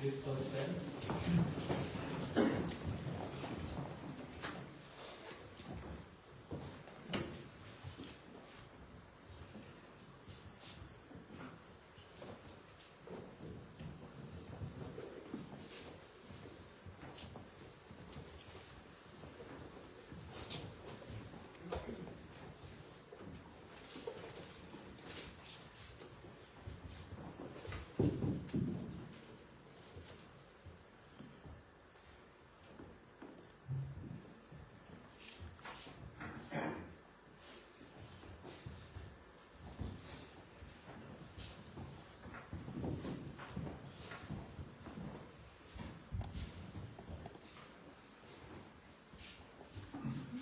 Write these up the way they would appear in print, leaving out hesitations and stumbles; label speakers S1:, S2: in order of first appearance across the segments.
S1: Please all stand.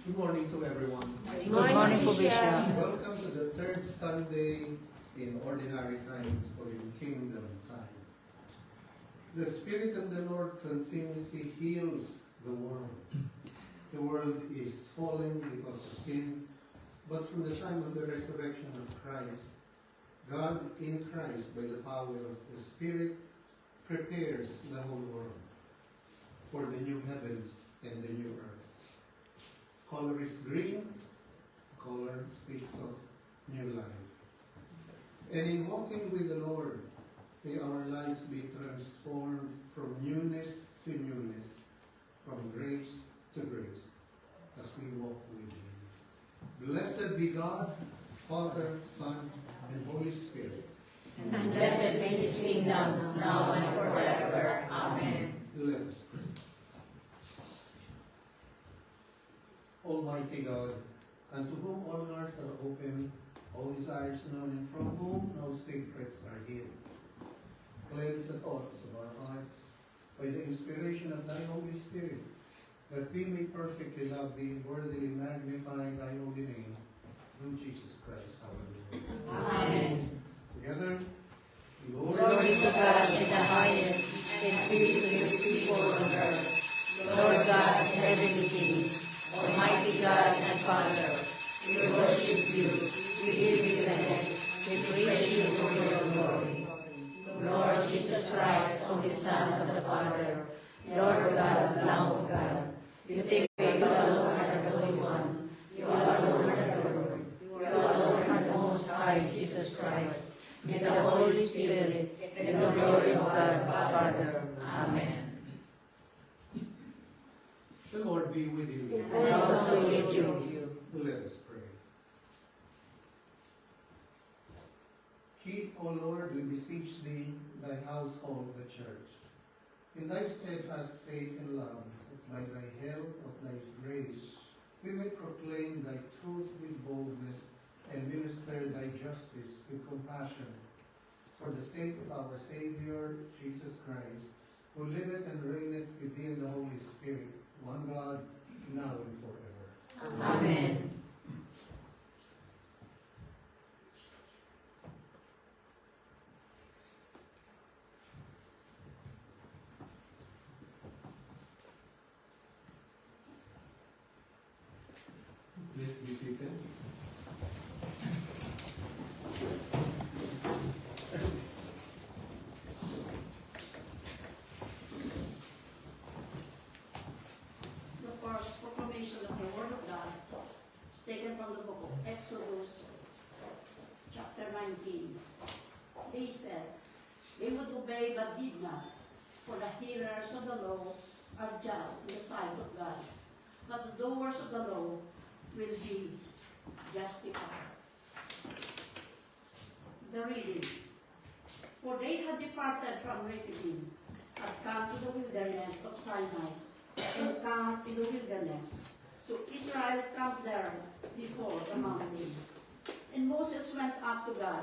S2: Good morning to everyone.
S3: Good morning po, Bishop.
S2: Welcome to the third Sunday in Ordinary Times or in Kingdom Time. The Spirit of the Lord continuously heals the world. The world is fallen because of sin, but from the time of the resurrection of Christ, God in Christ, by the power of the Spirit, prepares the whole world for the new heavens and the new earth. Color is green. Color speaks of new life. And in walking with the Lord, may our lives be transformed from newness to newness, from grace to grace, as we walk with Him. Blessed be God, Father, Son, and Holy Spirit.
S3: And blessed be His kingdom, now and forever. Amen.
S2: Let us pray. Almighty God, unto whom all hearts are open, all desires known, and from whom no secrets are hid. Cleanse the thoughts of our hearts by the inspiration of Thy Holy Spirit, that we may perfectly love Thee, worthily magnify Thy holy name, through Jesus Christ our Lord.
S3: Amen.
S2: Together,
S3: Glory to God in the highest, and peace to His people on earth. Lord God, heavenly King, Almighty God and Father, we worship You, we give You thanks, we praise You for Your glory. Lord Jesus Christ, only Son of the Father, Lord God, Lamb of God, You take away the alone are the Holy One, You alone are the Lord, You alone are the Most High, Jesus Christ, in the Holy Spirit, in the glory of God, Father. Amen.
S2: the Lord be with you.
S3: And also with you.
S2: Let us pray. Keep, O Lord, we beseech Thee, Thy household, the church, in Thy steadfast faith and love, that by Thy help of Thy grace we may proclaim Thy truth with boldness and minister Thy justice with compassion, for the sake of our Savior, Jesus Christ, who liveth and reigneth with Thee in the Holy Spirit, one God, now and forever.
S3: Amen.
S1: Please be seated.
S4: The first proclamation of the Word of God is taken from the book of Exodus, chapter 19. They said, they would obey but did not, for the hearers of the law are just in the sight of God, but the doers of the law will be justified. The reading. For they had departed from Rephidim, had come to the wilderness of Sinai, and camped in the wilderness. So Israel camped there before the mountain. And Moses went up to God,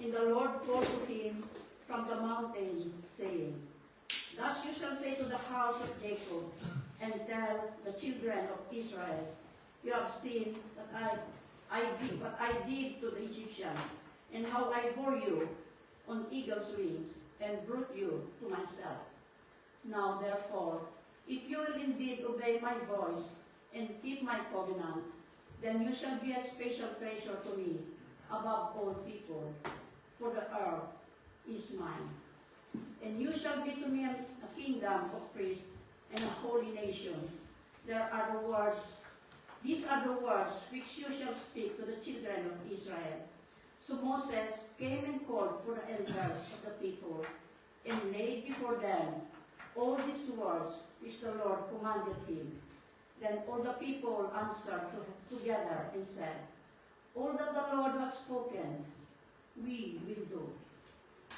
S4: and the Lord called to him from the mountain, saying, Thus you shall say to the house of Jacob, and tell the children of Israel, You have seen that I did what I did to the Egyptians, and how I bore you on eagle's wings, and brought you to myself. Now therefore, if you will indeed obey my voice, and keep my covenant, then you shall be a special treasure to me above all people, for the earth is mine. And you shall be to me a kingdom of priests and a holy nation. These are the words which you shall speak to the children of Israel. So Moses came and called for the elders of the people, and laid before them all these words which the Lord commanded him. Then all the people answered together and said, all that the Lord has spoken, we will do.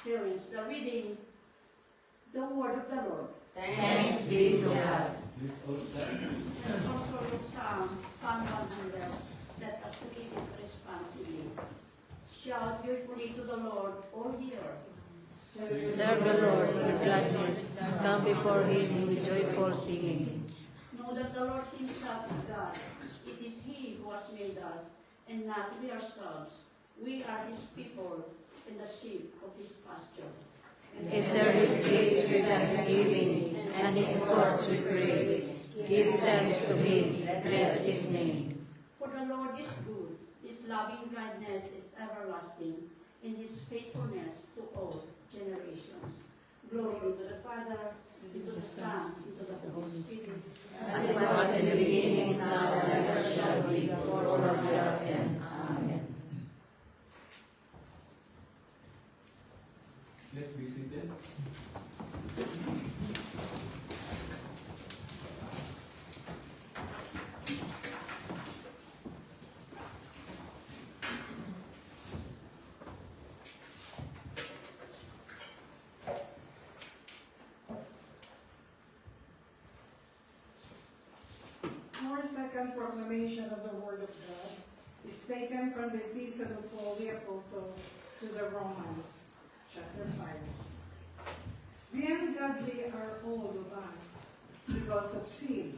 S4: Here is the reading, the word of the Lord.
S3: Thanks be to God.
S1: Please all stand.
S4: And also the Psalm 100, let us read it responsibly. Shout joyfully to the Lord, all the earth.
S3: Serve the Lord with gladness. Come before him with joyful singing.
S4: Know that the Lord himself is God. It is he who has made us, and not we ourselves. We are his people and the sheep of his pasture.
S3: Enter his gates with thanksgiving and his courts with praise. Give thanks to him, bless his name.
S4: For the Lord is good, his loving kindness is everlasting, and his faithfulness to all generations. Glory to the Father, and to the Son, and to the Holy Spirit.
S3: As it was in the beginning, is now, and ever shall be, for all of the earth. Amen.
S1: Let's be seated.
S5: Our second proclamation of the Word of God is taken from the Epistle of Paul the Apostle to the Romans, chapter 5. The ungodly are all of us because of sin.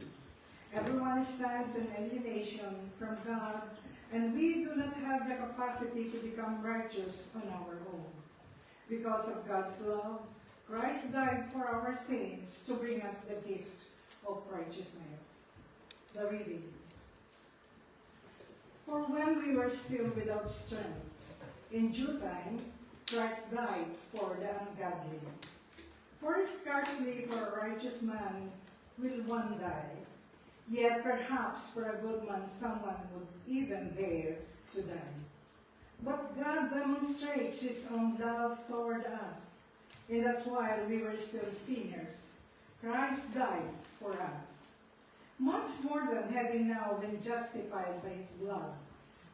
S5: Everyone stands in alienation from God, and we do not have the capacity to become righteous on our own. Because of God's love, Christ died for our sins to bring us the gift of righteousness. The reading. For when we were still without strength, in due time, Christ died for the ungodly. For scarcely for a righteous man will one die, yet perhaps for a good man someone would even dare to die. But God demonstrates his own love toward us, in that while we were still sinners, Christ died for us. Much more than having now been justified by his blood,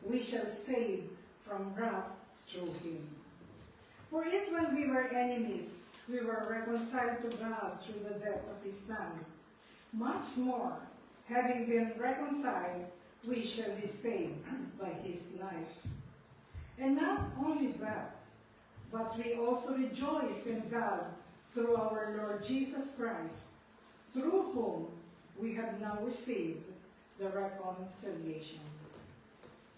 S5: we shall save from wrath through him. For if when we were enemies, we were reconciled to God through the death of his Son, much more, having been reconciled, we shall be saved by his life. And not only that, but we also rejoice in God through our Lord Jesus Christ, through whom we have now received the reconciliation.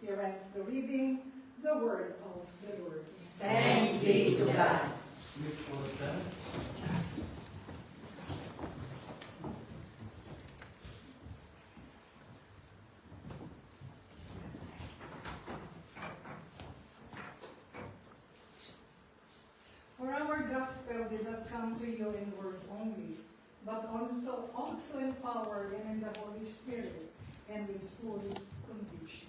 S5: Here ends the reading, the word of the Lord.
S3: Thanks be to God.
S1: Please all stand.
S5: For our gospel did not come to you in word only, but also in power and in the Holy Spirit, and with full conviction.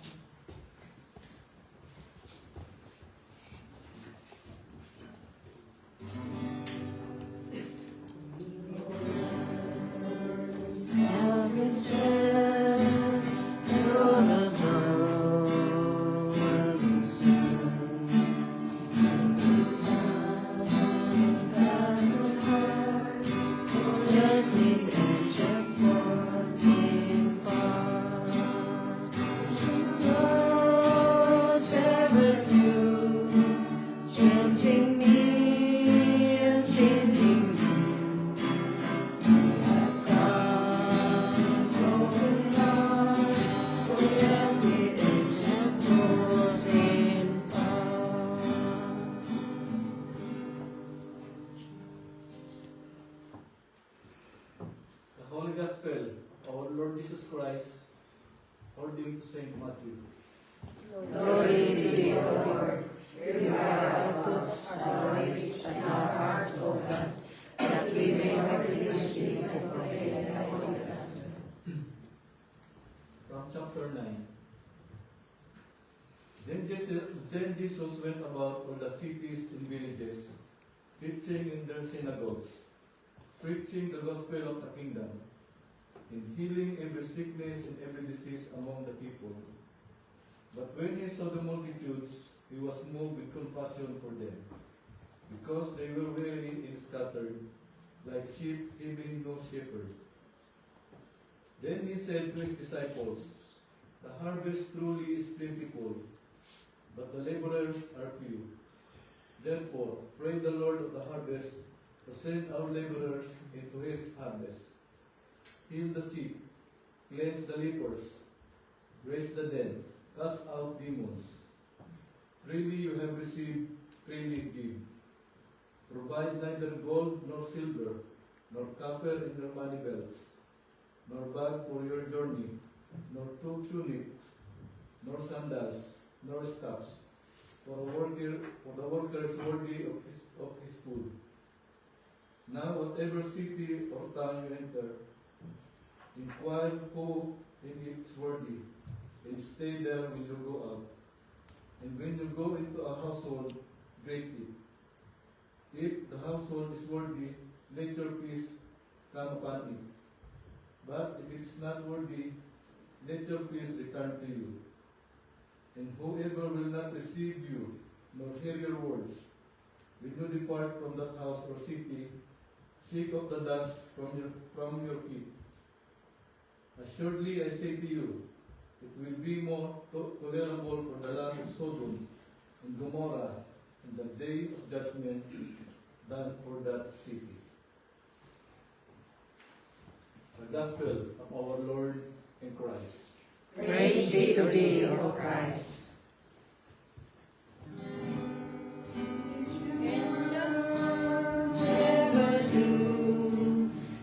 S1: The Holy Gospel of our Lord Jesus Christ, according to Saint Matthew.
S3: Glory to thee, O Lord. Prepare our thoughts, our lips, and our hearts, O God,
S1: Jesus went about all the cities and villages, teaching in their synagogues, preaching the gospel of the kingdom, and healing every sickness and every disease among the people. But when he saw the multitudes, he was moved with compassion for them, because they were weary and scattered, like sheep having no shepherd. Then he said to his disciples, "The harvest truly is plentiful, but the laborers are few. Therefore, pray the Lord of the harvest to send out laborers into his harvest. Heal the sick, cleanse the lepers, raise the dead, cast out demons. Freely you have received, freely give. Provide neither gold nor silver, nor copper in your money belts, nor bag for your journey, nor 2 tunics, nor sandals, nor staffs, for the worker is worthy of his food. Now whatever city or town you enter, inquire who in it is worthy, and stay there when you go out. And when you go into a household, greet it. If the household is worthy, let your peace come upon it. But if it is not worthy, let your peace return to you. And whoever will not receive you, nor hear your words, when you depart from that house or city, shake off the dust from your feet. Assuredly I say to you, it will be more tolerable for the land of Sodom and Gomorrah in the day of judgment than for that city." The Gospel of our Lord and Christ.
S3: Praise be to thee, O Christ.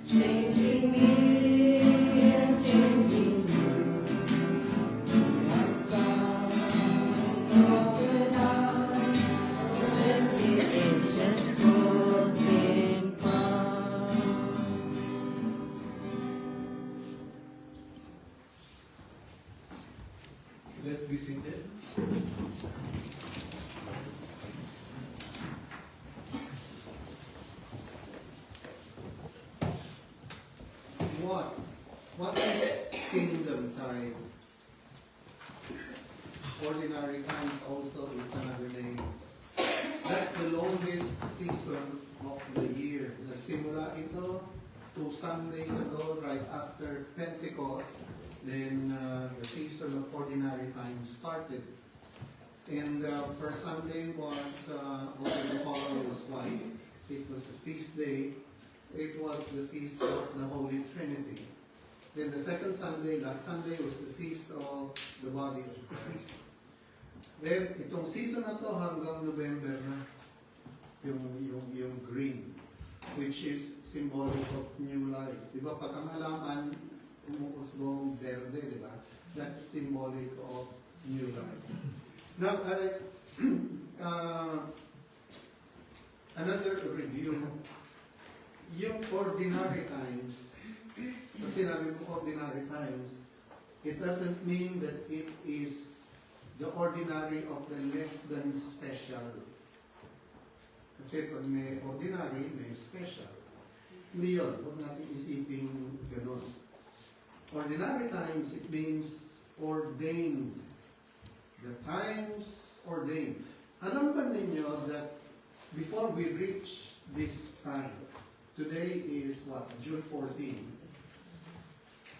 S3: Changing me and changing you. Open up, let the ancient doors in front.
S1: Let's be seated.
S2: What is kingdom time? Ordinary times also is another name. That's the longest season of the year. Nagsimula ito 2 Sundays ago, right after Pentecost. Then the season of ordinary time started. And first Sunday was what the color was white. It was a feast day. It was the feast of the Holy Trinity. Then the second Sunday, last Sunday, was the feast of the body of Christ. Then itong season na to hanggang November na, yung green, which is symbolic of new life. Diba pag ang halaman, umuusbong verde, diba? That's symbolic of new life. Now, another review. Yung ordinary times, pag sinabi mo ordinary times, it doesn't mean that it is the ordinary of the less than special. Kasi pag may ordinary, may special. Hindi yun. Huwag natin isipin gano'n. Ordinary times, it means ordained. The times ordained. Alam ba ninyo that before we reach this time, today is what? June 14.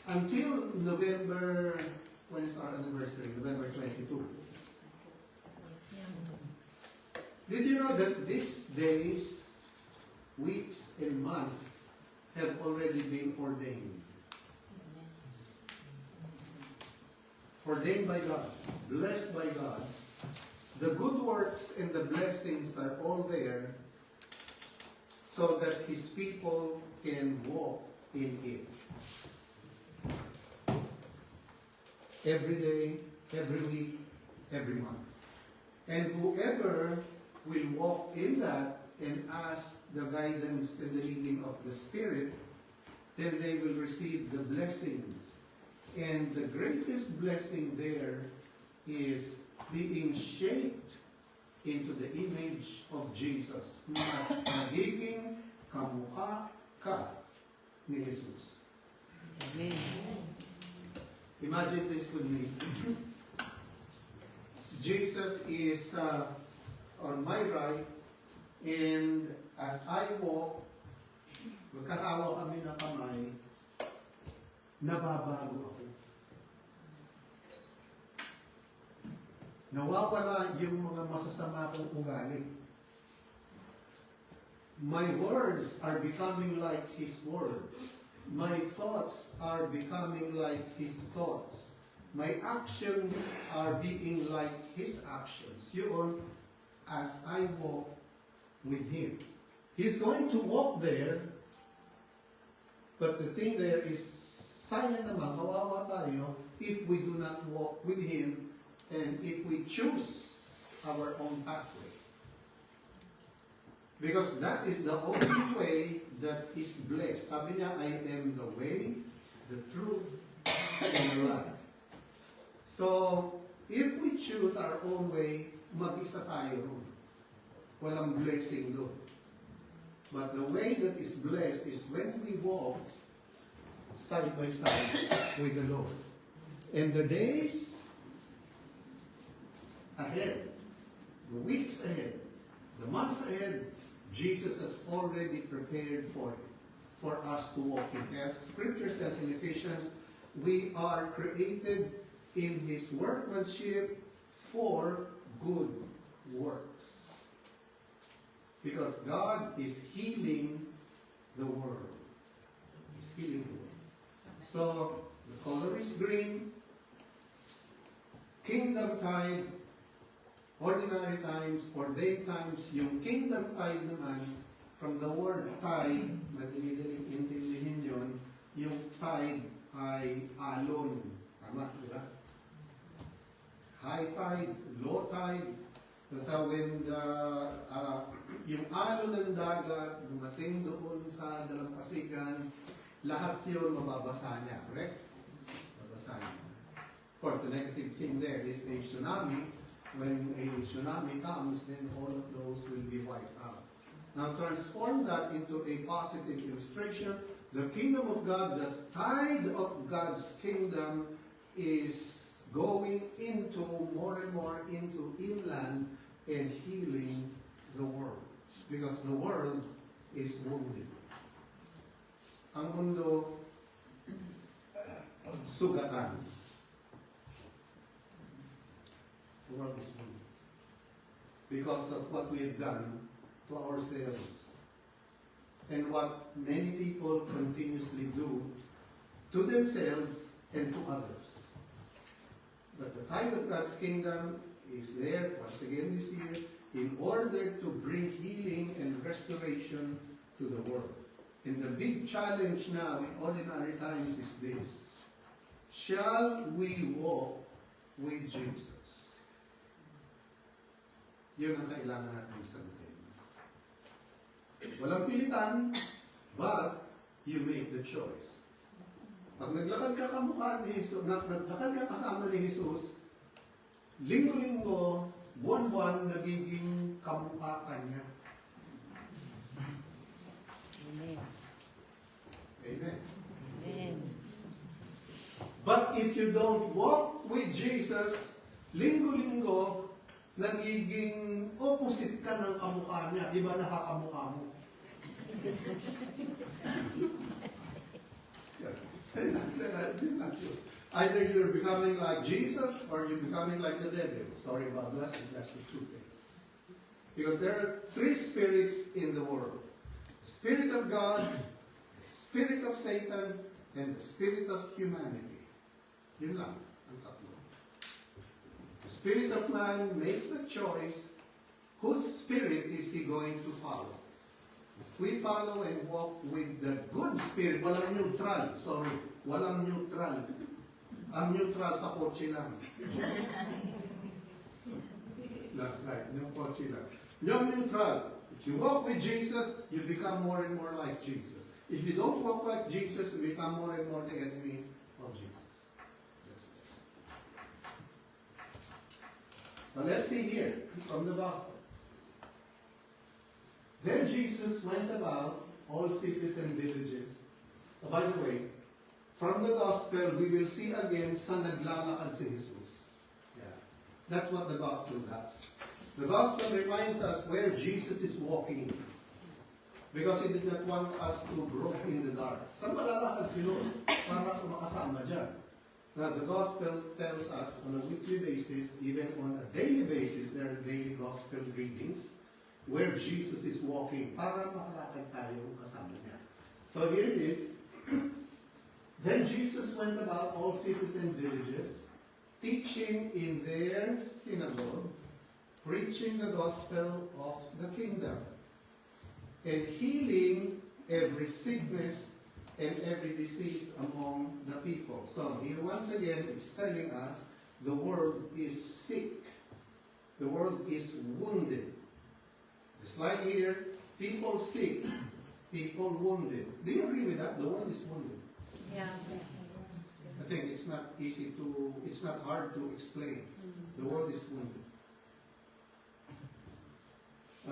S2: Until November, when is our anniversary? November 22. Did you know that these days, weeks, and months have already been ordained? Ordained by God, blessed by God. The good works and the blessings are all there so that His people can walk in it. Every day, every week, every month. And whoever will walk in that and ask the guidance and the leading of the Spirit, then they will receive the blessings. And the greatest blessing there is being shaped into the image of Jesus. Mas nagiging kamukha ka ni Jesus.
S3: Amen.
S2: Imagine this with me. Jesus is on my right, and as I walk, magkakawa kami ng kamay, nababago ako. Nawawala yung mga masasama kong ugali. My words are becoming like His words. My thoughts are becoming like His thoughts. My actions are being like His actions. Yun, as I walk with Him. He's going to walk there, but the thing there is, sayang naman, kawawa tayo if we do not walk with Him and if we choose our own pathway. Because that is the only way that is blessed. Sabi niya, I am the way, the truth, and the life. So, if we choose our own way, mag-isa tayo ron. Walang blessing doon. But the way that is blessed is when we walk side by side with the Lord. And the days ahead, the weeks ahead, the months ahead, Jesus has already prepared for us to walk in. As Scripture says in Ephesians, we are created in His workmanship for good works. Because God is healing the world. He's healing the world. So, the color is green. Kingdom tide, ordinary times, ordained times. Yung kingdom tide naman, from the word tide, madali-daling intindihin yun, yung tide ay alon. Tama, di ba? High tide, low tide. Kasi when yung alon ng dagat dumating doon sa dalampasigan, lahat yun mababasa niya, correct? Mababasa niya. Of course, the negative thing there is a tsunami. When a tsunami comes, then all of those will be wiped out. Now transform that into a positive illustration. The kingdom of God, the tide of God's kingdom is going into more and more into inland and healing the world. Because the world is wounded. Ang mundo, sugatan. The world is wounded. Because of what we have done to ourselves. And what many people continuously do to themselves and to others. But the tide of God's kingdom is there, once again this year, in order to bring healing and restoration to the world. And the big challenge now in ordinary times is this. Shall we walk with Jesus? Yun ang kailangan natin sagutin. Walang pilitan, but you make the choice. Pag naglakad ka kamukha ni Jesus, naglakad ka kasama ni Jesus, linggo-linggo, buwan-buwan, nagiging kamukha ka niya.
S3: Amen.
S2: Amen.
S3: Amen.
S2: But if you don't walk with Jesus, linggo-linggo, nagiging opposite ka ng kamukha niya. Iba nakakamukha mo. Either you're becoming like Jesus or you're becoming like the devil. Sorry about that, if that's the truth. Because there are three spirits in the world. The Spirit of God, the Spirit of Satan, and the Spirit of humanity. Yun lang ang tatlo. The Spirit of man makes the choice whose spirit is he going to follow. If we follow and walk with the good spirit, walang neutral, sorry, walang neutral. Ang neutral sa kotse lang. That's right, yung kotse lang. Yung neutral. If you walk with Jesus, you become more and more like Jesus. If you don't walk like Jesus, you become more and more the enemy of Jesus. Now let's see here from the gospel. Then Jesus went about all cities and villages. By the way, from the gospel, we will see again sa naglalakad si Jesus. Yeah. That's what the gospel does. The gospel reminds us where Jesus is walking. Because He did not want us to grope in the dark. Saan malalakad si Lord? Para makasama dyan. Now, the gospel tells us on a weekly basis, even on a daily basis, there are daily gospel readings where Jesus is walking para makalakad tayo kasama niya. So here it is. Then Jesus went about all cities and villages, teaching in their synagogues, preaching the gospel of the kingdom, and healing every sickness and every disease among the people. So here once again it's telling us the world is sick. The world is wounded. Just like here, people sick, people wounded. Do you agree with that? The world is wounded.
S3: Yeah.
S2: I think it's not hard to explain. The world is wounded.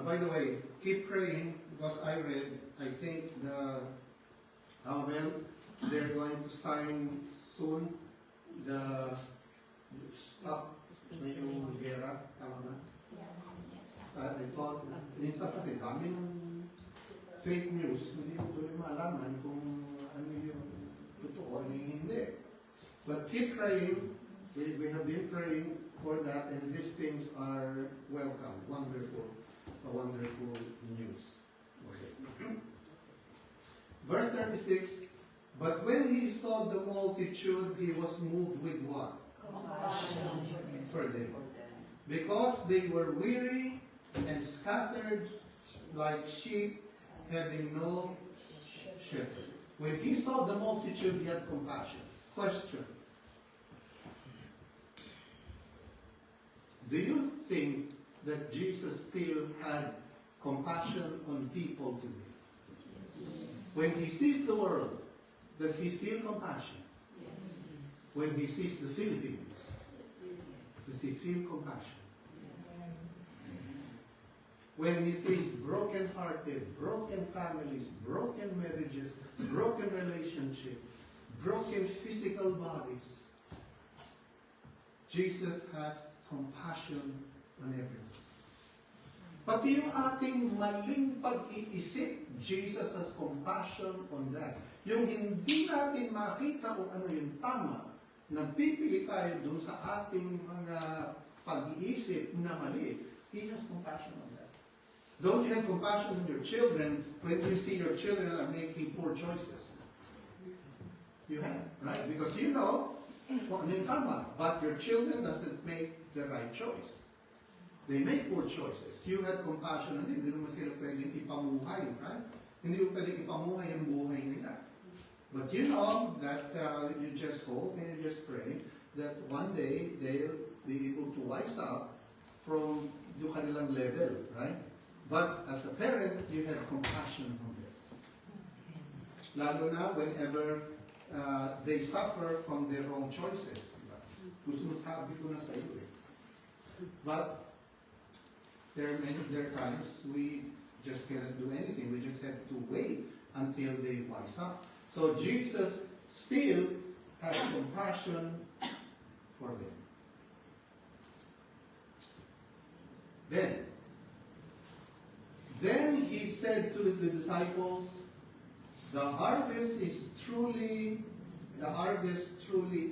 S2: By the way, keep praying because I think they're going to sign soon the stop yung gera, tama na? Ito, minsan kasi dami ng fake news, hindi mo tuloy maalaman kung ano yung totoo, ano yung hindi. But keep praying. We have been praying for that, and these things are welcome, wonderful news. Okay. Verse 36, but when he saw the multitude, he was moved with what?
S4: Compassion.
S2: For them. Because they were weary and scattered like sheep having no shepherd. When he saw the multitude, he had compassion. Question. Do you think that Jesus still had compassion on people today?
S4: Yes.
S2: When he sees the world, does he feel compassion?
S4: Yes.
S2: When he sees the Philippines, does he feel compassion? When he sees broken-hearted, broken families, broken marriages, broken relationships, broken physical bodies, Jesus has compassion on everyone. Pati yung ating maling pag-iisip, Jesus has compassion on that. Yung hindi natin makita kung ano yung tama, nagpipili tayo dun sa ating mga pag-iisip na mali, He has compassion on that. Don't you have compassion on your children when you see your children are making poor choices? You have, right? Because you know kung ano yung tama, but your children doesn't make the right choice. They make poor choices. You have compassion on them. Hindi naman sila pwedeng ipamuhay, right? Hindi mo pwedeng ipamuhay ang buhay nila. But you know that you just hope and you just pray that one day they'll be able to wise up from yung kanilang level, right? But as a parent, you have compassion on them. Lalo na whenever they suffer from their wrong choices. Gusto sabi ko na sa iyo eh. But there are times we just cannot do anything. We just have to wait until they wise up. So Jesus still has compassion for them. Then he said to the disciples, the harvest truly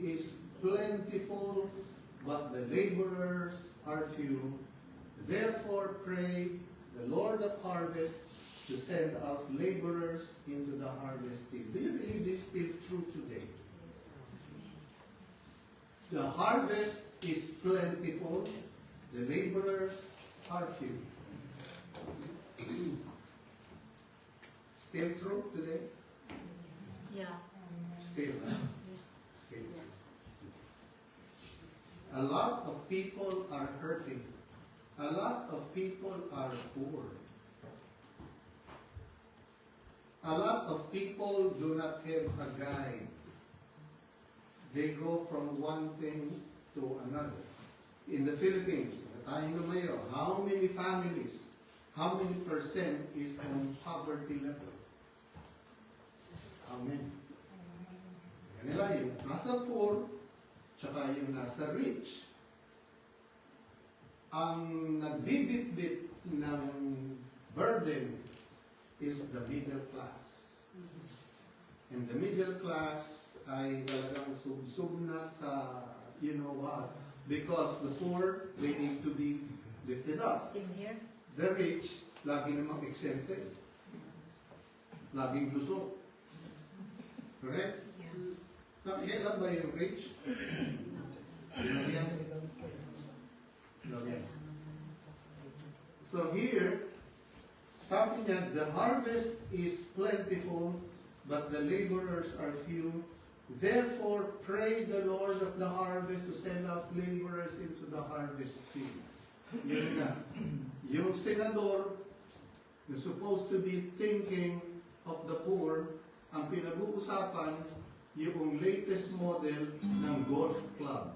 S2: is plentiful, but the laborers are few. Therefore pray the Lord of harvest to send out laborers into the harvest field. Do you believe this is still true today? The harvest is plentiful, the laborers are few. Still true today?
S3: Yeah.
S2: Still. Still. A lot of people are hurting. A lot of people are poor. A lot of people do not have a guide. They go from one thing to another. In the Philippines, the tayong lumayo, how many families, how many percent is on poverty level? Amen. Yan nila yung nasa poor, tsaka yung nasa rich. Ang nagbibit-bit ng burden is the middle class. And the middle class ay talagang sub na sa, you know what, because the poor, they need to be lifted up.
S3: Same here.
S2: The rich, lagi namang exempted. Laging lusot. Correct?
S3: Yes.
S2: Nakikialam ba yung rich? Yes. No, yes. So here, sabi niya, the harvest is plentiful, but the laborers are few. Therefore, pray the Lord of the harvest to send out laborers into the harvest field. Yun nga. Yung senador, na supposed to be thinking of the poor, ang pinag-uusapan, yung latest model ng golf club.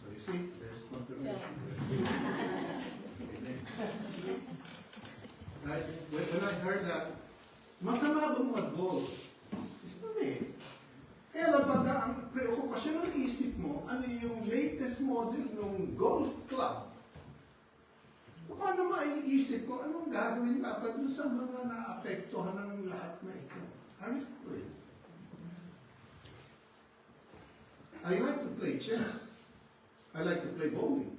S2: So you see, there's confirmation. Right? When I heard that, masama bang mag-golf? Hindi. Kaya lang pag ang preokupasyon ng isip mo, ano yung latest model ng golf club? Paano maiisip ko, anong gagawin dapat doon sa mga naapektuhan ng lahat na ito? Are you free? I like to play chess. I like to play bowling.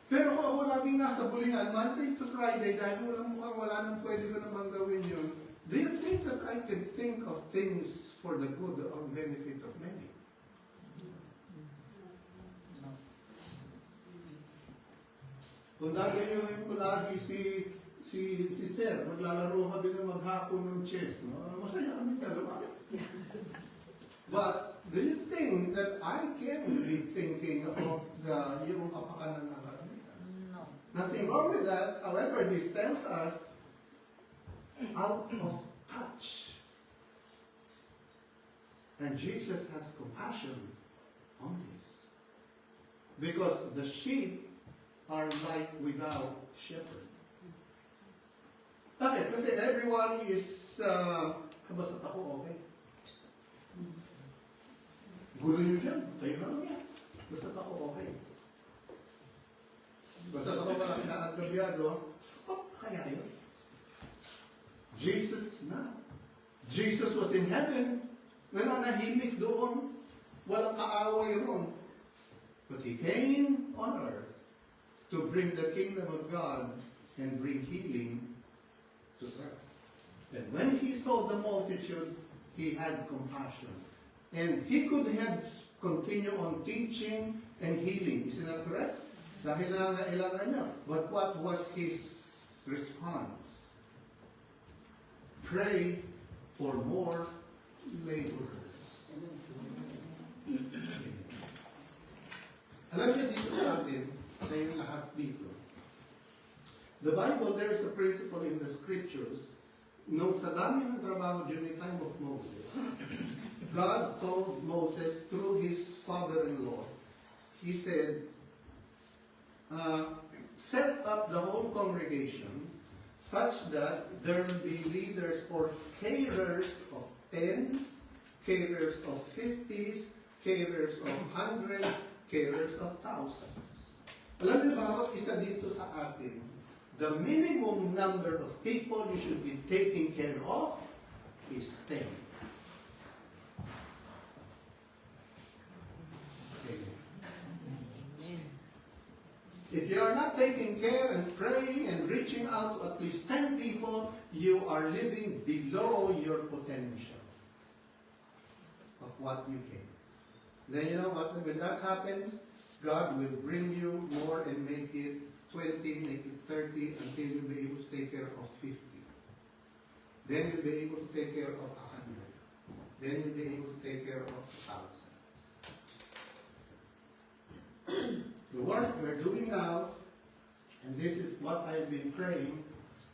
S2: Pero kung ako laging nasa bulingan, Monday to Friday, dahil mukhang wala nang pwede ko namang gawin yun, do you think that I can think of things for the good or benefit of many? Kung gagawin ko lagi si Sir, maglalaro kami ng maghapon ng chess, no? Masaya kami dalawa. But do you think that I can be thinking of yung kapakanan ng karamihan?
S3: No.
S2: Nothing wrong with that. However, this tells us out of touch. And Jesus has compassion on this. Because the sheep are like without shepherd. Bakit? Kasi everyone is, basta ako, okay. Gulo nyo dyan, tayo na lang yan. Basta ako, okay. Basta ako pala kinakagabyado, kaya yun. Jesus na. Jesus was in heaven, nananahimik doon, walang kaaway ron. But He came on earth to bring the kingdom of God and bring healing to earth. And when He saw the multitude, He had compassion. And He could have continued on teaching and healing. Isn't that correct? Dahil nangailangan niya. But what was His response? Pray for more laborers. Alam niyo dito sa atin, sa yung lahat dito. The Bible, there is a principle in the scriptures. Nung sa dami ng trabaho during the time of Moses, God told Moses through his father-in-law, He said, set up the whole congregation such that there will be leaders or carers of tens, carers of 50s, carers of hundreds, carers of thousands. Alam niyo, bawat isa dito sa atin, the minimum number of people you should be taking care of is 10. If you are not taking care and praying and reaching out to at least 10 people, you are living below your potential of what you can. Then you know what? When that happens, God will bring you more and make it 20, make it 30, until you'll be able to take care of 50. Then you'll be able to take care of 100. Then you'll be able to take care of 1,000. The work we're doing now, and this is what I've been praying,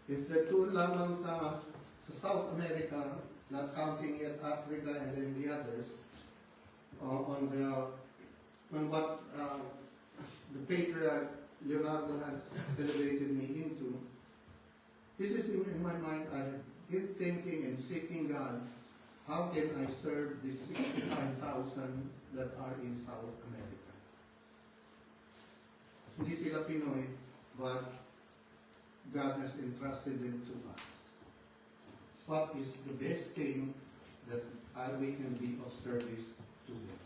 S2: is that doon lamang sa South America, not counting yet Africa and then the others, on what the patriarch Leonardo has elevated me into. This is in my mind. I have been thinking and seeking God. How can I serve these 65,000 that are in South America? Hindi sila Pinoy, but God has entrusted them to us. What is the best thing that we can be of service to them?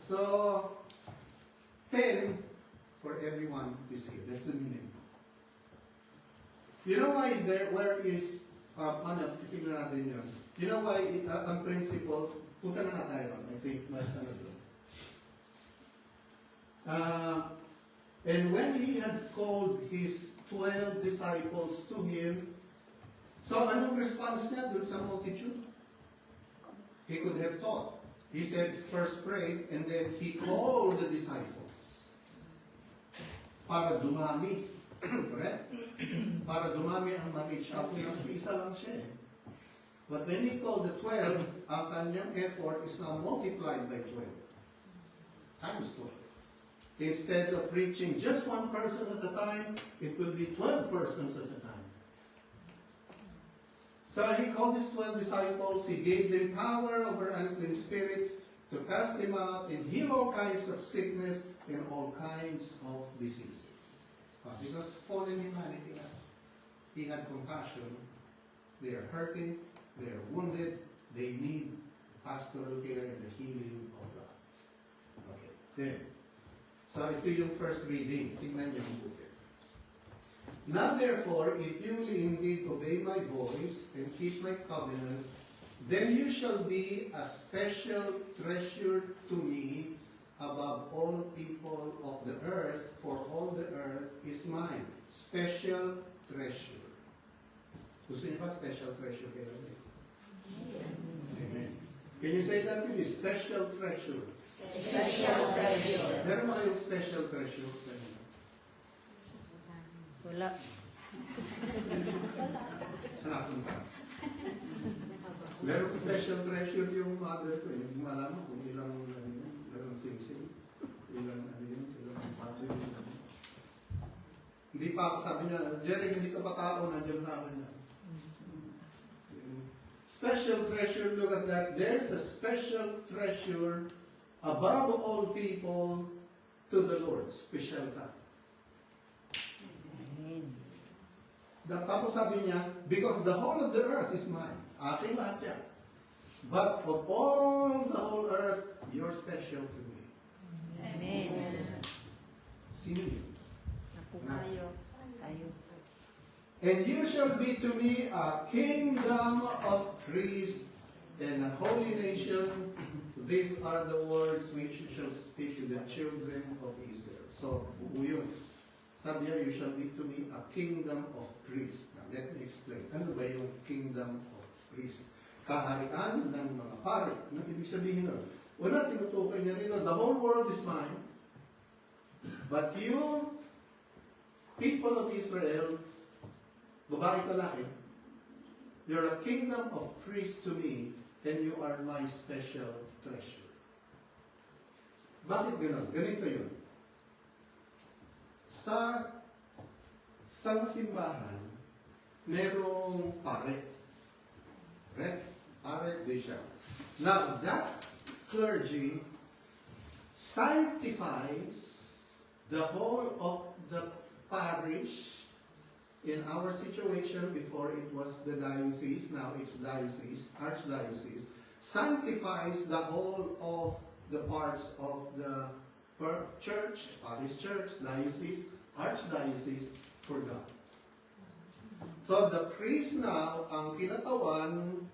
S2: So, 10 for everyone is here. That's the meaning. You know why where is, titignan natin yun. You know why, ang principle, punta na tayo ron. I think, mas doon. And when he had called his 12 disciples to him, so anong response niya dun sa multitude? He could have taught. He said, first pray, and then he called the disciples. Para dumami. Correct? Para dumami ang maki-shouting. Kasi isa lang siya eh. But when he called the 12, ang kanyang effort is now multiplied by 12. Times 12. Instead of reaching just one person at a time, it will be 12 persons at a time. So he called his 12 disciples, he gave them power over unclean spirits to cast them out and heal all kinds of sickness and all kinds of diseases. Because fallen humanity, he had compassion. They are hurting, they are wounded, they need pastoral care and the healing of God. Okay, then. So ito yung first reading. Tingnan niyo ang buti. Now therefore, if you will indeed obey my voice and keep my covenant, then you shall be a special treasure to me above all people of the earth, for all the earth is mine. Special treasure. Gusto niyo ba special treasure kayo?
S3: Yes.
S2: Amen. Can you say that to me? Special treasure.
S3: Special treasure.
S2: Meron ba kayong special treasure sa inyo?
S3: Wala.
S2: Saan napunta? Meron special treasure yung mother ko. Hindi mo alam kung ilang sing-sing. Ilang pato yun. Hindi pa ako sabi niya, Jerry, hindi ka pa tao, nandiyan sa akin na. Special treasure, look at that. There's a special treasure above all people to the Lord. Special ka.
S3: Amen.
S2: Tapos sabi niya, because the whole of the earth is mine. Aking lahat yan. But of all the whole earth, you're special to me.
S3: Amen.
S2: Sino yun?
S3: Ako kayo. Tayo.
S2: And you shall be to me a kingdom of priests and a holy nation. These are the words which you shall speak to the children of Israel. So, yun. Sabi niya, you shall be to me a kingdom of priests. Now, let me explain. Ano ba yung kingdom of priests? Kaharian ng mga pari. Ano ibig sabihin nun? Una, tinutukoy niya rin, the whole world is mine. But you, people of Israel, babae palaki, you're a kingdom of priests to me, and you are my special treasure. Bakit gano'n? Ganito yun. Sa simbahan, merong pare. Right? Pare, bishop. Now, that clergy sanctifies the whole of the parish. In our situation, before it was the diocese, now it's diocese, archdiocese, sanctifies the whole of the parts of the church, parish church, diocese, archdiocese, for God. So the priest now, ang kinatawan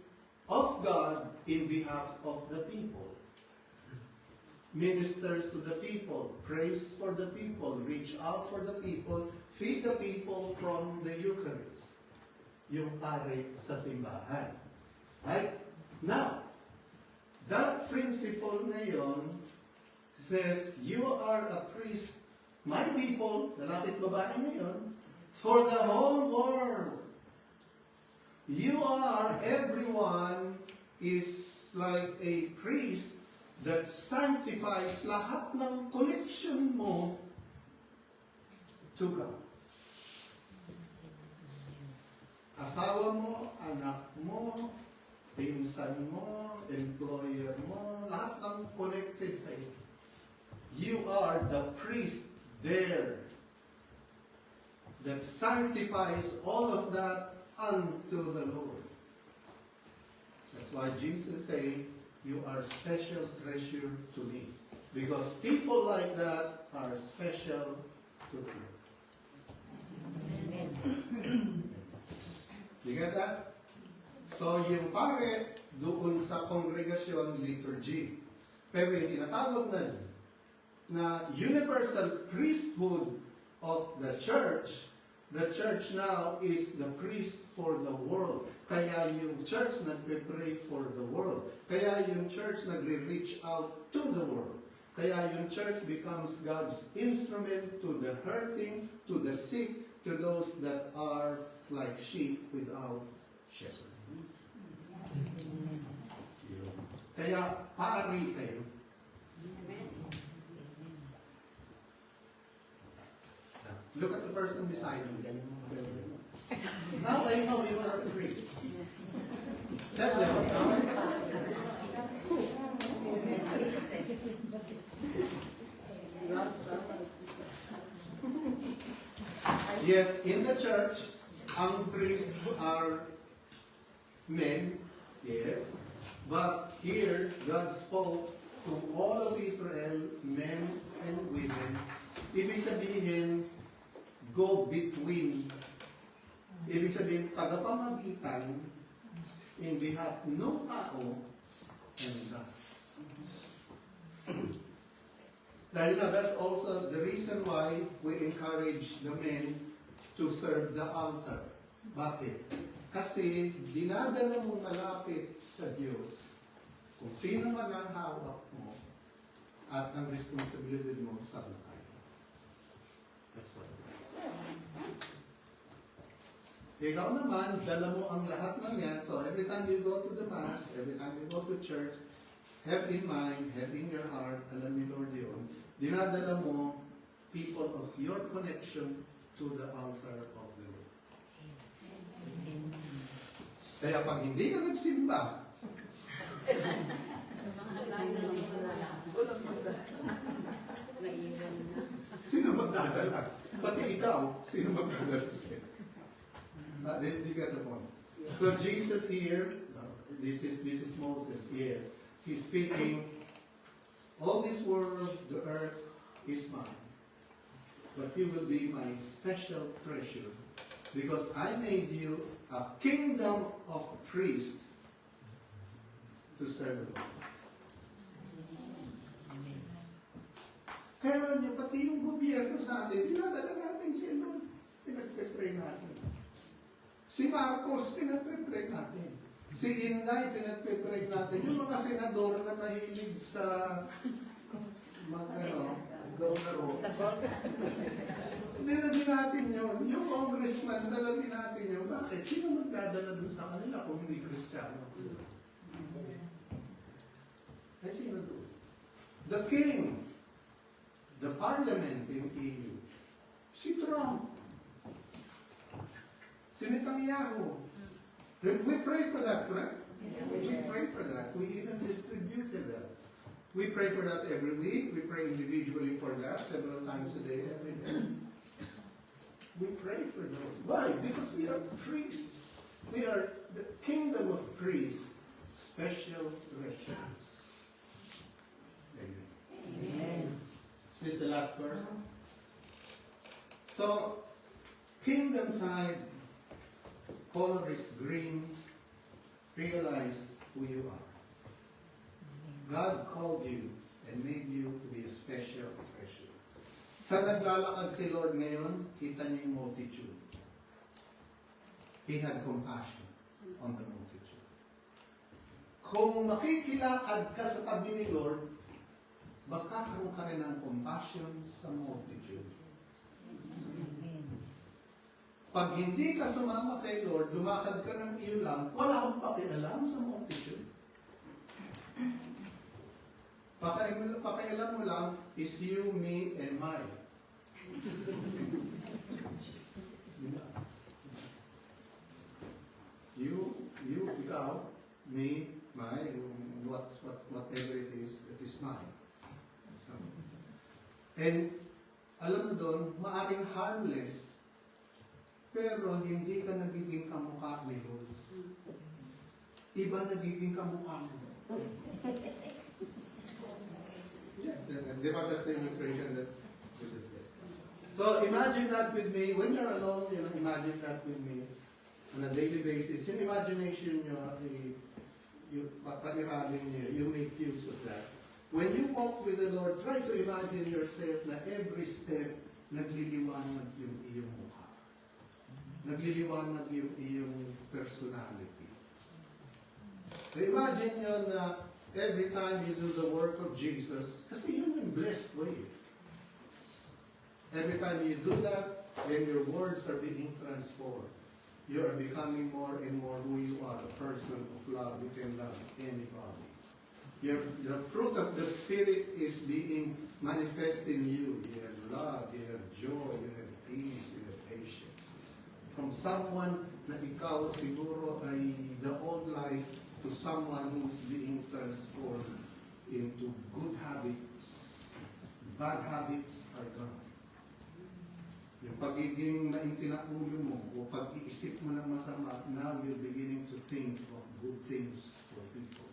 S2: of God in behalf of the people. Ministers to the people, prays for the people, reach out for the people, feed the people from the Eucharist. Yung pare sa simbahan. Right? Now, that principle ngayon says, you are a priest, my people, lalapit babae ngayon, for the whole world. You are, everyone is like a priest that sanctifies lahat ng connection mo to God. Asawa mo, anak mo, pinsan mo, employer mo, lahat ng connected sa iyo. You are the priest there that sanctifies all of that unto the Lord. That's why Jesus said, you are special treasure to me. Because people like that are special to me. You get that? So yung pare, doon sa kongregasyon liturgy. Pero yung tinatawag na universal priesthood of the church now is the priest for the world. Kaya yung church nagpe-pray for the world. Kaya yung church nagre-reach out to the world. Kaya yung church becomes God's instrument to the hurting, to the sick, to those that are like sheep without shepherd. Kaya pari kayo. Look at the person beside you. Now I know you are a priest. Tell them. Yes, in the church, ang priests are men, yes, but here God spoke to all of Israel, men and women. Ibig sabihin, go between. Ibig sabihin, tagapamagitan in behalf no tao and God. Dahil na, that's also the reason why we encourage the men to serve the altar. Bakit? Kasi dinadala mo malapit sa Diyos kung sino man ang hawak mo at ang responsibilidad mo sa buhay. That's what it is. Ikaw naman, dala mo ang lahat ng yan. So every time you go to the Mass, every time you go to church, have in mind, have in your heart, alam ni Lord yun, dinadala mo people of your connection to the altar of the Lord. Kaya pag hindi ka nagsimba, sino magdadala? Pati ikaw, sino magdadala sa'yo? Did you get the point? So Jesus here, this is Moses here. He's speaking, all this world, the earth is mine. But you will be my special treasure because I made you a kingdom of priests to serve the Lord. Kaya alam niyo, pati yung gobyerno sa atin, dinadala natin si Lord. Pinagpe-pray natin. Si Marcos, pinagpe-pray natin. Si Inday, pinagpe-pray natin. Yung mga senador na mahilig sa laro. Dala din natin yun. Yung congressman, dala din natin yun. Bakit? Sino magdadala dun sa kanila kung hindi Kristiyano? Ay, sino dun? The king, the parliament in EU, si Trump, si Netanyahu. We pray for that, correct? Yes. We pray for that. We even distributed that. We pray for that every week. We pray individually for that several times a day, every day. We pray for those. Why? Because we are priests. We are the kingdom of priests, special treasures. Amen.
S3: Amen.
S2: This is the last verse. So, kingdom tide, color is green, realize who you are. God called you and made you to be a special treasure. Sa naglalakad si Lord ngayon, kita niya yung multitude. He had compassion on the multitude. Kung makikilakad ka sa tabi ni Lord, magkakaroon ka rin ng compassion sa multitude. Pag hindi ka sumama kay Lord, lumakad ka ng iyo lang, wala kang pakialam sa multitude. Pakialam mo lang is you, me, and mine. You, ikaw, me, mine, whatever it is mine. So, and alam mo doon, maaring harmless, pero hindi ka nagiging kamukha ni Lord. Iba nagiging kamukha mo. Di ba that's the illustration that this is there? So imagine that with me, when you're alone, imagine that with me on a daily basis. Yung imagination nyo, pairalin nyo, you make use of that. When you walk with the Lord, try to imagine yourself na every step nagliliwanag yung iyong mukha. Nagliliwanag yung iyong personality. So imagine nyo na every time you do the work of Jesus, kasi yun yung blessed way. Every time you do that, then your words are being transformed. You are becoming more and more who you are, a person of love. You can love anybody. The fruit of the Spirit is being manifest in you. You have love, you have joy, you have peace, you have patience. From someone na ikaw siguro ay the old life to someone who's being transformed into good habits. Bad habits are gone. Yung pagiging naintina ulo mo o pag-iisip mo ng masama, now you're beginning to think of good things for people.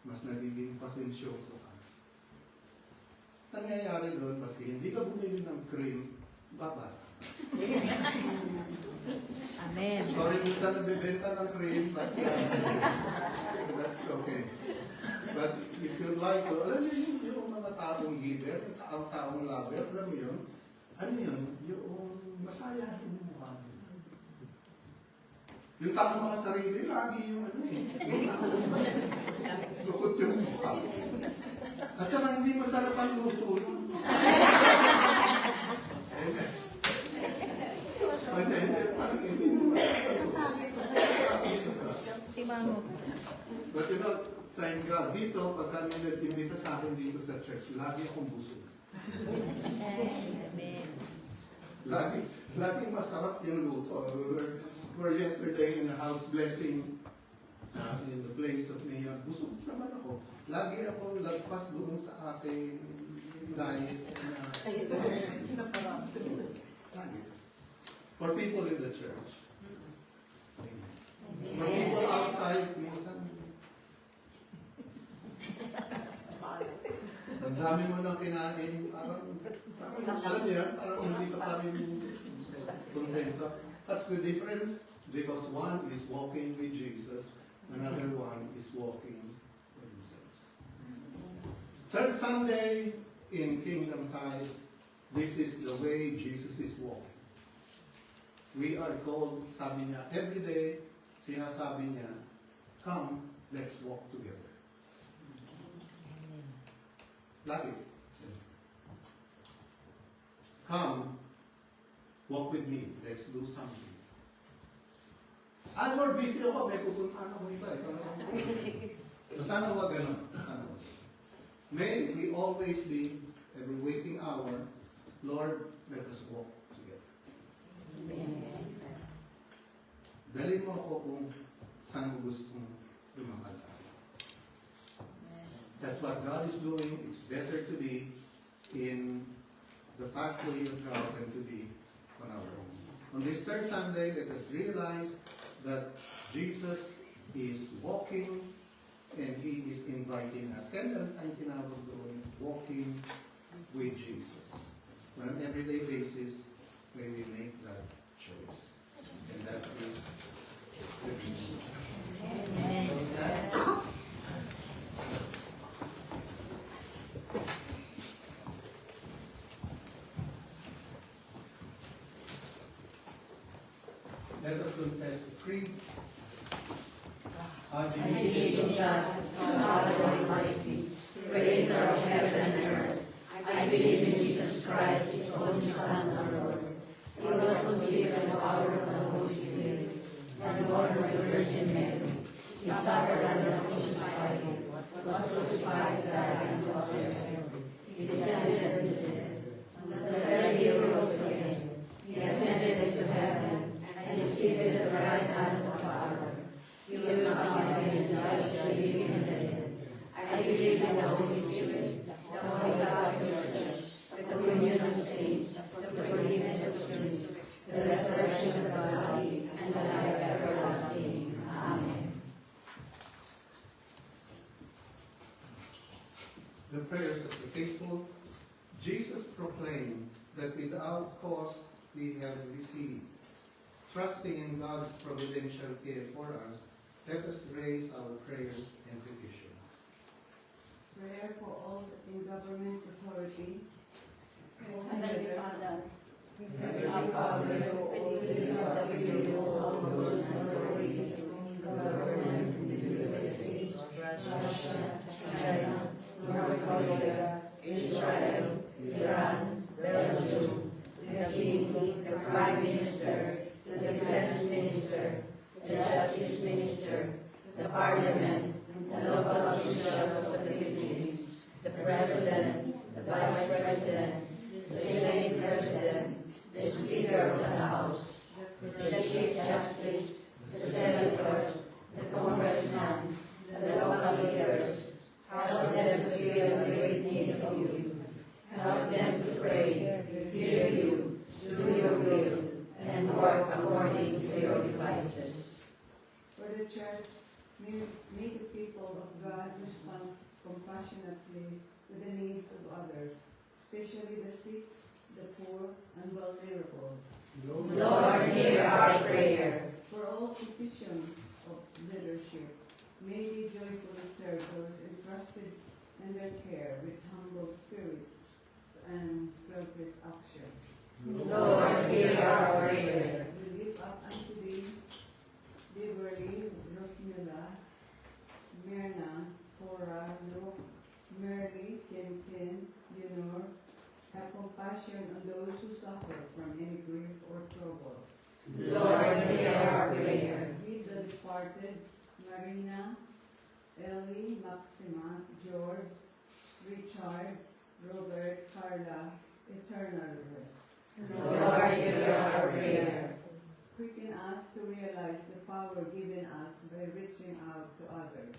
S2: Mas nagiging pasensyoso ka. Nangyayari doon, maski hindi ka bumili ng cream, baba.
S3: Amen.
S2: Sorry, minsan nagbibenta ng cream, but that's okay. But if you'd like to, alam mo yung mga taong giver, taong lover, alam mo yun? Ano yun? Yung masayahin mo mukha. Yung taong mga sarili, lagi yung ano eh. Sukot yung mukha. At saka hindi masarap ang luto. Amen. Parang hindi mo
S3: Si Mango.
S2: But you know, thank God, dito, pagka may nag-invita sa akin dito sa church, lagi akong busog.
S3: Amen.
S2: Lagi masarap yung luto. We were yesterday in a house blessing in the place of Mia. Busog naman ako. Lagi akong lagpas doon sa aking diet na lagi. For people in the church. For people outside, minsan ang dami mo nang kinain, parang alam niyo yan, parang hindi ka pa rin kontento. That's the difference, because one is walking with Jesus, another one is walking with themselves. Third Sunday in Kingdom Tide, this is the way Jesus is walking. We are called, sabi niya, every day, sinasabi niya, come, let's walk together. Lagi. Come, walk with me. Let's do something. Lord, busy ako. May pupuntahan ako iba. So, sana huwag ganun. May we always be, every waking hour, Lord, let us walk together. Dalhin mo ako kung saan mo gustong lumakad. That's what God is doing. It's better to be in the pathway of God than to be on our own. On this third Sunday, let us realize that Jesus is walking and He is inviting us. Kaya meron tayong tinawag doon, walking with Jesus. On an everyday basis, may we make that choice. And that is the Jesus.
S3: Amen.
S2: Let us confess the creed. I
S3: I
S2: believe
S3: believe in God, Father Almighty, creator of heaven and earth. I believe in Jesus Christ, His only Son, our Lord. He was conceived in the power of the Holy Spirit, and born of the Virgin Mary. He suffered under Pontius Pilate.
S2: without cause we have received. Trusting in God's providential care for us, let us raise our prayers and petitions.
S5: Prayer for all in government authority.
S4: Heavenly Father,
S3: Heavenly Father, who lift up to you all those in authority, in government, in the States, Russia, China, North Korea, Israel, Iran, Belgium, the King, the Prime Minister, the Defense Minister, the Justice Minister, the Parliament, the local officials of the Philippines, the President, the Vice President, the Senate President, the Speaker of the House, the Chief Justice, the Senators, the Congressmen, the local leaders. Help them to feel the great need of you. Help them to pray, hear you, do your will, and work according to your devices.
S5: For the church, may the people of God respond compassionately to the needs of others, especially the sick, the poor, and vulnerable.
S3: Lord, hear our prayer.
S5: For all positions of leadership, may they joyfully serve those entrusted in their care with humble spirits and selfless action.
S3: Lord, hear our prayer.
S5: We lift up unto thee, Beverly, Rosmila, Myrna, Cora, Luke, Merly, Ken, Leonor. Have compassion on those who suffer from any grief or trouble.
S3: Lord, hear our prayer.
S5: With the departed, Marina, Ellie, Maxima, George, Richard, Robert, Carla, eternal rest.
S3: Lord, hear our prayer.
S5: Quicken us to realize the power given us by reaching out to others.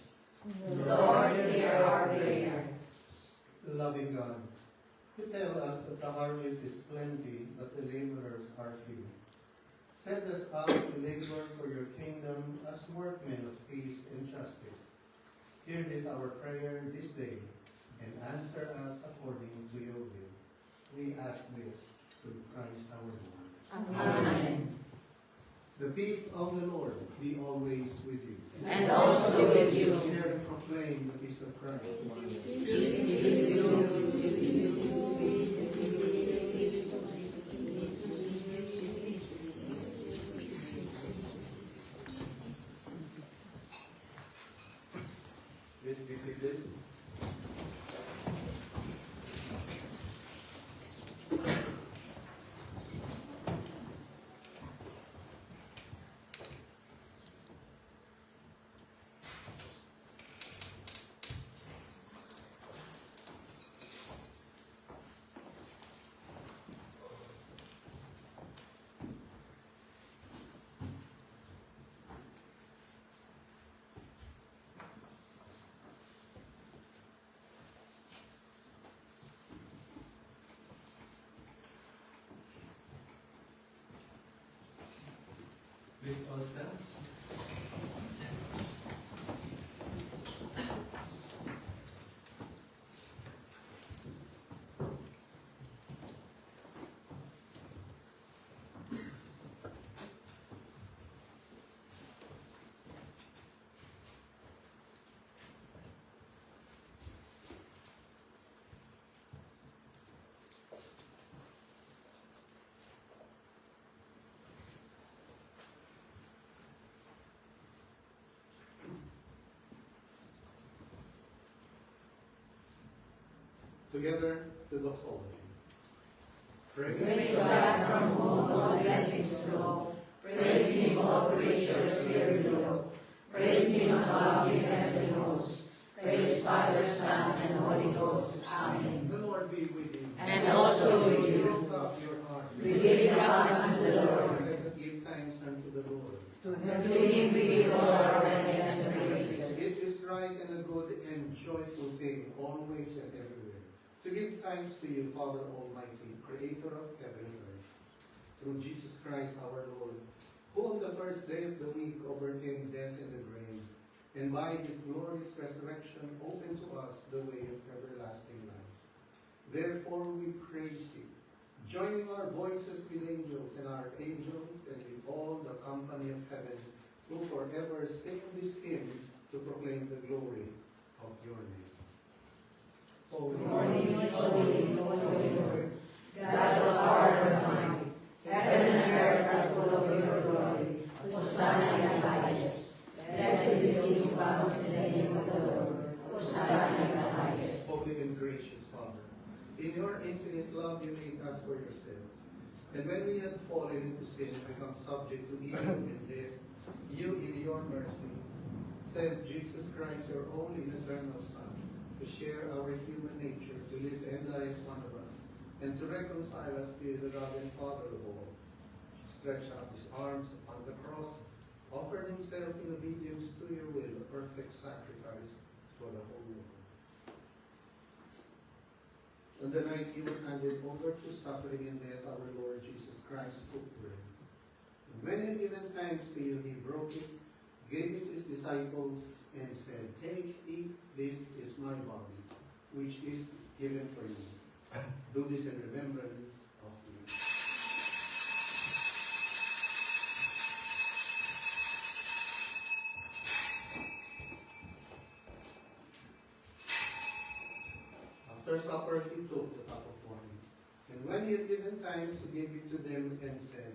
S3: Lord, hear our prayer.
S2: Loving God, you tell us that the harvest is plenty, but the laborers are few. Send us out to labor for your kingdom as workmen of peace and justice. Hear this our prayer this day, and answer us according to your will. We ask this through Christ our Lord.
S3: Amen.
S2: The peace of the Lord be always with you.
S3: And also with you.
S2: Hear and proclaim the peace of Christ.
S1: Please be seated. Please all stand.
S2: Together, the doxology.
S3: Praise God from whom all blessings flow. Praise Him, all creatures here below. Praise Him above in heavenly hosts. Praise Father, Son, and Holy Ghost. Amen.
S2: The Lord be with you.
S3: And also with you.
S2: Lift up your heart.
S3: We lift up unto the Lord.
S2: Let us give thanks unto the Lord.
S3: To Him we give all our thanks and praises.
S2: It is right and a good and joyful thing, always and everywhere, to give thanks to you, Father Almighty, Creator of heaven and earth, through Jesus Christ our Lord, who on the first day of the week overcame death and the grave, and by His glorious resurrection opened to us the way of everlasting life. Therefore we praise you, joining our voices with angels and archangels and with all the company of heaven, who forever sing this hymn to proclaim the glory of your name. Holy,
S3: Holy, holy, holy Lord, God of power and might, heaven and earth are full of your glory. Hosanna in the highest. Blessed is he who comes in the name of the Lord. Hosanna in the highest.
S2: holy and gracious Father, in your infinite love you made us for yourself. And when we had fallen into sin and become subject to evil and death, you in your mercy sent Jesus Christ, your only and eternal Son, to share our human nature, to live and die as one of us, and to reconcile us to the God and Father of all. Stretch out his arms upon the cross, offered himself in obedience to your will, a perfect sacrifice for the whole world. On the night he was handed over to suffering and death, our Lord Jesus Christ took bread. And when he had given thanks to you, he broke it, gave it to his disciples, and said, "Take, eat, this is my body, which is given for you. Do this in remembrance of me." After supper, he took the cup of wine. And when he had given thanks, he gave it to them and said,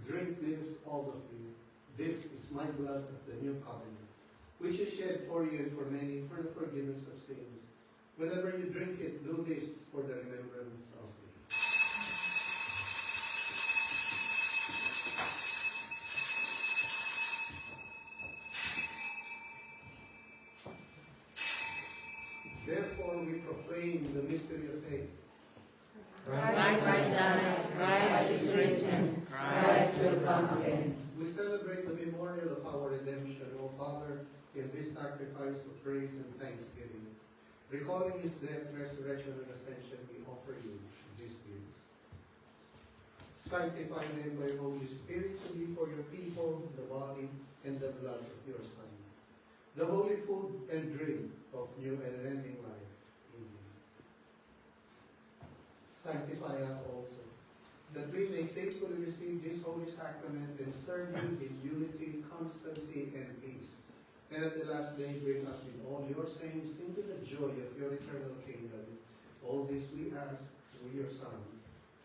S2: "Drink this, all of you. This is my blood of the new covenant, which is shed for you and for many for the forgiveness of sins. Whenever you drink it, do this for the remembrance of me." Therefore, we proclaim the mystery of faith.
S3: Christ died, Christ is risen, Christ will come again.
S2: We celebrate the memorial of our redemption, O Father, in this sacrifice of praise and thanksgiving. Recalling his death, resurrection, and ascension, we offer you these gifts. Sanctify them by your Holy Spirit to be for your people the body and the blood of your Son, the holy food and drink of new and unending life. Amen. Sanctify us also, that we may faithfully receive this holy sacrament and serve you in unity, constancy, and peace. And at the last day, bring us with all your saints into the joy of your eternal kingdom. All this we ask through your Son,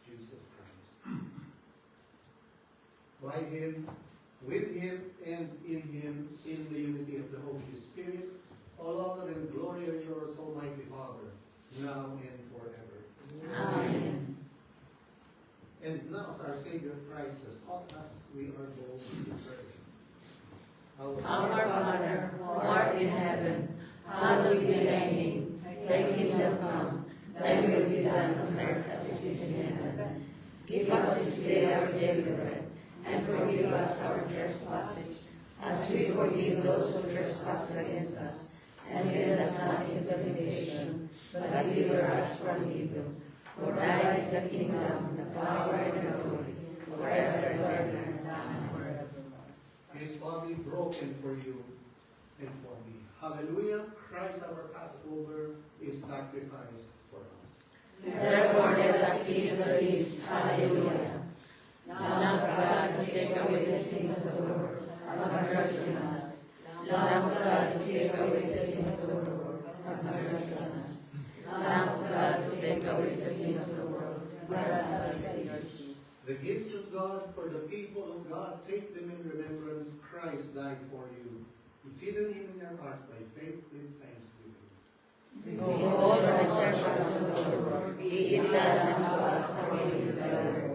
S2: Jesus Christ. By him, with him, and in him, in the unity of the Holy Spirit, all honor and glory are yours, Almighty Father, now and forever.
S3: Amen.
S2: And now, as our Savior Christ has taught us, we are bold to pray.
S3: Our Father, who art in heaven, hallowed be thy name. Thy kingdom come, thy will be done on earth as it is in heaven. Give us this day our daily bread, and forgive us our trespasses, as we forgive those who trespass against us. And lead us not into temptation, but deliver us from evil. For thine is the kingdom, the power, and the glory, forever and ever. Amen.
S2: His body broken for you and for me. Hallelujah. Christ our Passover is sacrificed for us.
S3: Therefore let us keep the feast. Hallelujah. Lamb of God, to take away the sins of the world, have mercy on us. Lamb of God, to take away the sins of the world, have mercy on us. Lamb of God, to take away the sins of the world, grant us peace.
S2: The gifts of God for the people of God, take them in remembrance. Christ died for you. Feed him in your heart by faith with thanksgiving.
S3: Behold the sacrifice of the Lord, be it done unto us according to thy word.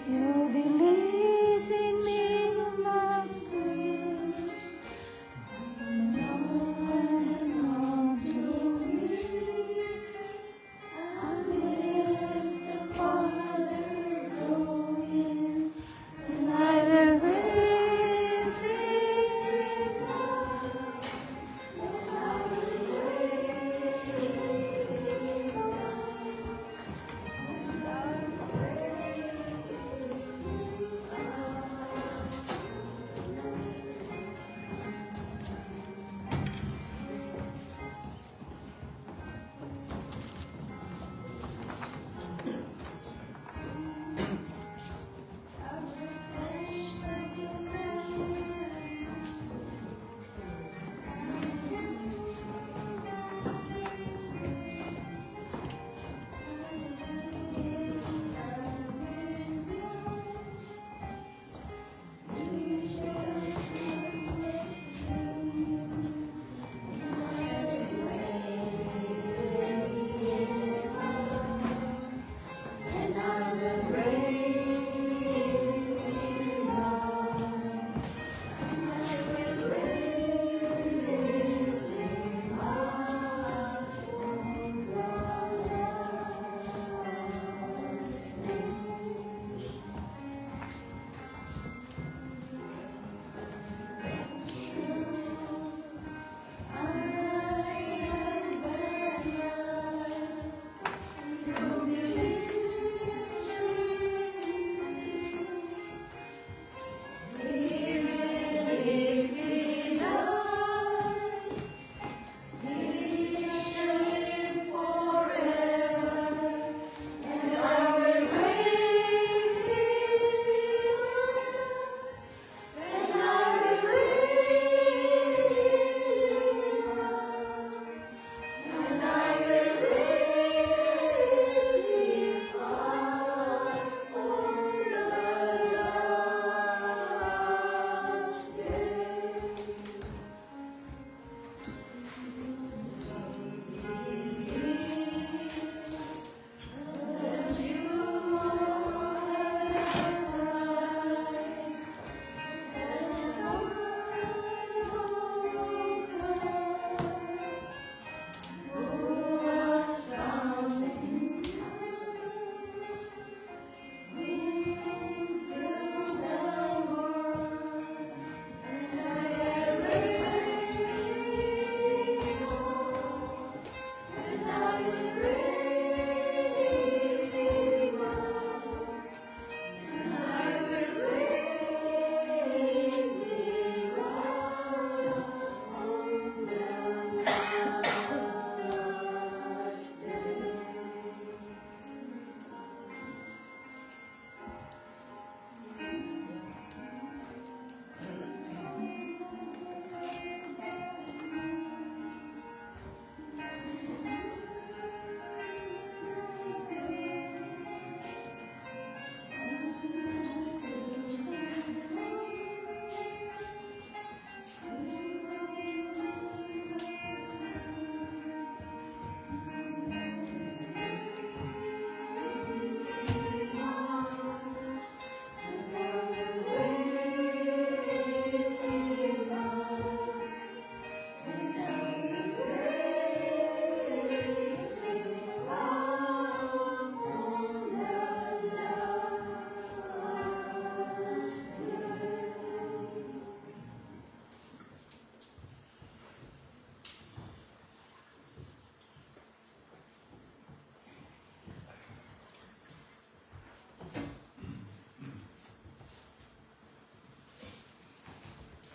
S3: You believed in me in the mountains, and on to me. I miss the Father going, and I will raise His love. I will raise His love.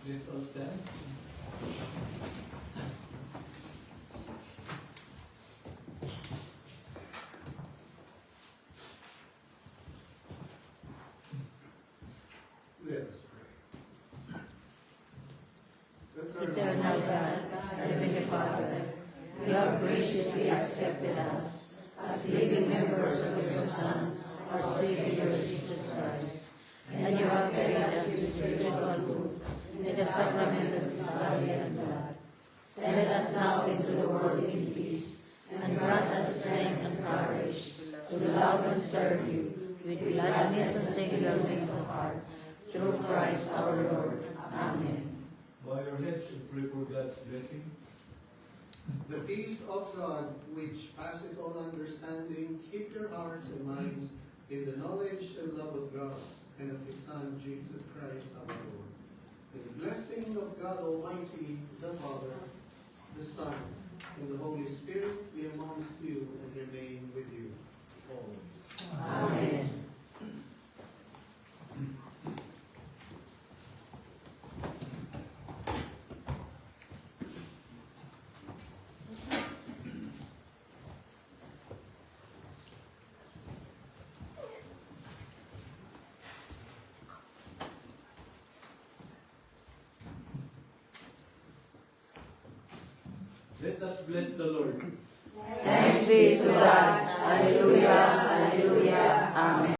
S1: Please all stand.
S2: Let us pray.
S3: Eternal God, Heavenly Father, you have graciously accepted us as living members of your Son, our Savior Jesus Christ, and you have fed us with spiritual food in the sacrament of His body and blood. Send us now into the world in peace, and grant us strength and courage to love and serve you with gladness and singleness of heart, through Christ our Lord. Amen.
S1: Bow your heads and pray for God's blessing.
S2: The peace of God, which passeth all understanding, keep your hearts and minds in the knowledge and love of God and of His Son, Jesus Christ our Lord. And the blessing of God Almighty, the Father, the Son, and the Holy Spirit be amongst you and remain with you always.
S3: Amen.
S1: Let us bless the Lord.
S3: Thanks be to God. Hallelujah, hallelujah. Amen.